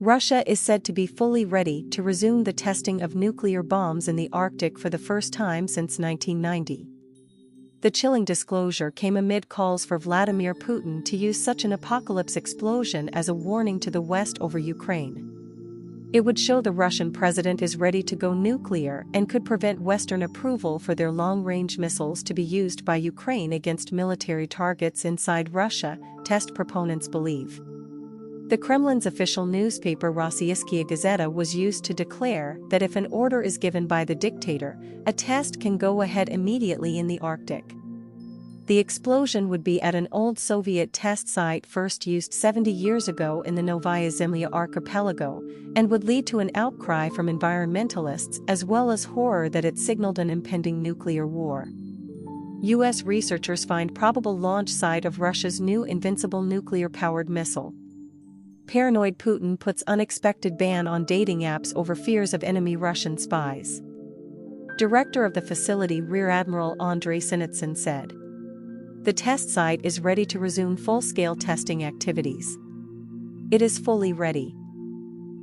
Russia is said to be fully ready to resume the testing of nuclear bombs in the Arctic for the first time since 1990. The chilling disclosure came amid calls for Vladimir Putin to use such an apocalypse explosion as a warning to the West over Ukraine. It would show the Russian president is ready to go nuclear and could prevent Western approval for their long-range missiles to be used by Ukraine against military targets inside Russia, test proponents believe. The Kremlin's official newspaper Rossiyskaya Gazeta was used to declare that if an order is given by the dictator, a test can go ahead immediately in the Arctic. The explosion would be at an old Soviet test site first used 70 years ago in the Novaya Zemlya archipelago, and would lead to an outcry from environmentalists as well as horror that it signaled an impending nuclear war. U.S. researchers find probable launch site of Russia's new invincible nuclear-powered missile. Paranoid Putin puts unexpected ban on dating apps over fears of enemy Russian spies. Director of the facility Rear Admiral Andrei Sinitsyn said. The test site is ready to resume full-scale testing activities. It is fully ready.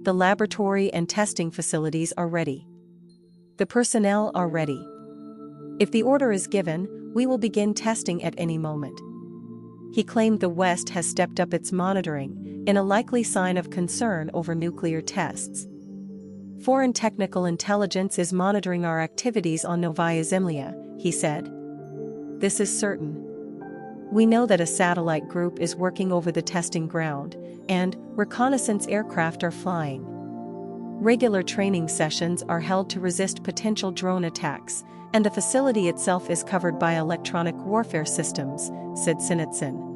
The laboratory and testing facilities are ready. The personnel are ready. If the order is given, we will begin testing at any moment. He claimed the West has stepped up its monitoring, in a likely sign of concern over nuclear tests. Foreign technical intelligence is monitoring our activities on Novaya Zemlya, he said. This is certain. We know that a satellite group is working over the testing ground, and reconnaissance aircraft are flying. Regular training sessions are held to resist potential drone attacks, and the facility itself is covered by electronic warfare systems, said Sinitsyn.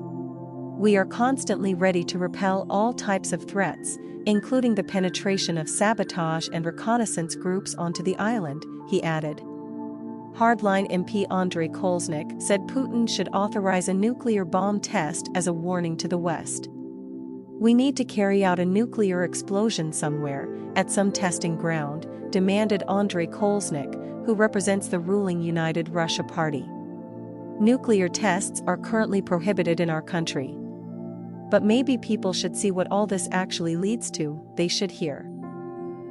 We are constantly ready to repel all types of threats, including the penetration of sabotage and reconnaissance groups onto the island, he added. Hardline MP Andrei Kolesnik said Putin should authorize a nuclear bomb test as a warning to the West. We need to carry out a nuclear explosion somewhere, at some testing ground, demanded Andrei Kolesnik, who represents the ruling United Russia Party. Nuclear tests are currently prohibited in our country. But maybe people should see what all this actually leads to, they should hear.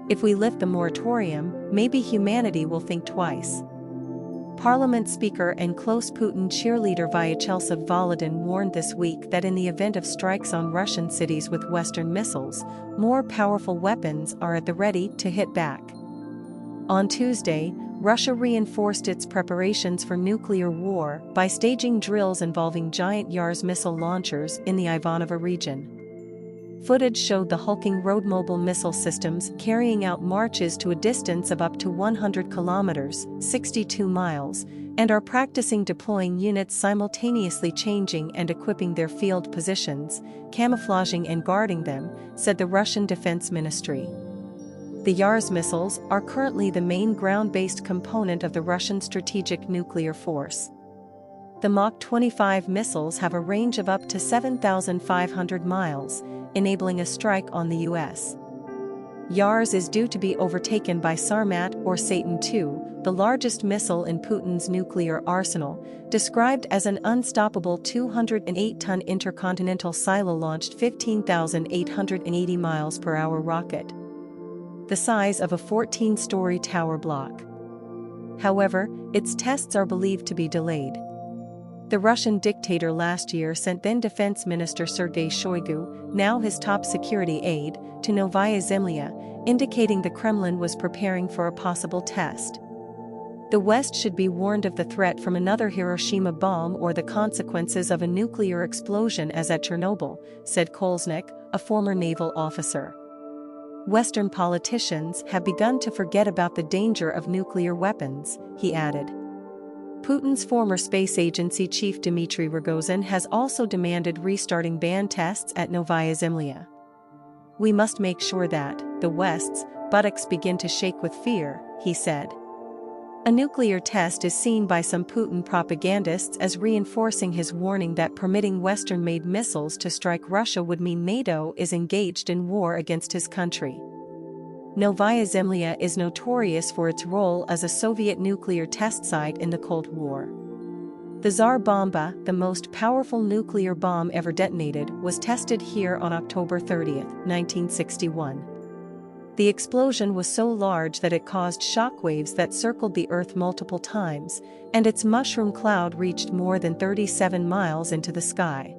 If we lift the moratorium, maybe humanity will think twice. Parliament Speaker and close Putin cheerleader Vyacheslav Volodin warned this week that in the event of strikes on Russian cities with Western missiles, more powerful weapons are at the ready to hit back. On Tuesday, Russia reinforced its preparations for nuclear war by staging drills involving giant Yars missile launchers in the Ivanova region. Footage showed the hulking road-mobile missile systems carrying out marches to a distance of up to 100 kilometers, 62 miles, and are practicing deploying units simultaneously changing and equipping their field positions, camouflaging and guarding them, said the Russian Defense Ministry. The Yars missiles are currently the main ground-based component of the Russian strategic nuclear force. The Mach 25 missiles have a range of up to 7,500 miles, enabling a strike on the U.S. Yars is due to be overtaken by Sarmat or Satan II, the largest missile in Putin's nuclear arsenal, described as an unstoppable 208-ton intercontinental silo-launched 15,880 miles per hour rocket, the size of a 14-story tower block. However, its tests are believed to be delayed. The Russian dictator last year sent then-Defense Minister Sergei Shoigu, now his top security aide, to Novaya Zemlya, indicating the Kremlin was preparing for a possible test. The West should be warned of the threat from another Hiroshima bomb or the consequences of a nuclear explosion as at Chernobyl, said Kolesnik, a former naval officer. Western politicians have begun to forget about the danger of nuclear weapons, he added. Putin's former space agency chief Dmitry Rogozin has also demanded restarting banned tests at Novaya Zemlya. We must make sure that the West's buttocks begin to shake with fear, he said. A nuclear test is seen by some Putin propagandists as reinforcing his warning that permitting Western-made missiles to strike Russia would mean NATO is engaged in war against his country. Novaya Zemlya is notorious for its role as a Soviet nuclear test site in the Cold War. The Tsar Bomba, the most powerful nuclear bomb ever detonated, was tested here on October 30, 1961. The explosion was so large that it caused shockwaves that circled the Earth multiple times, and its mushroom cloud reached more than 37 miles into the sky.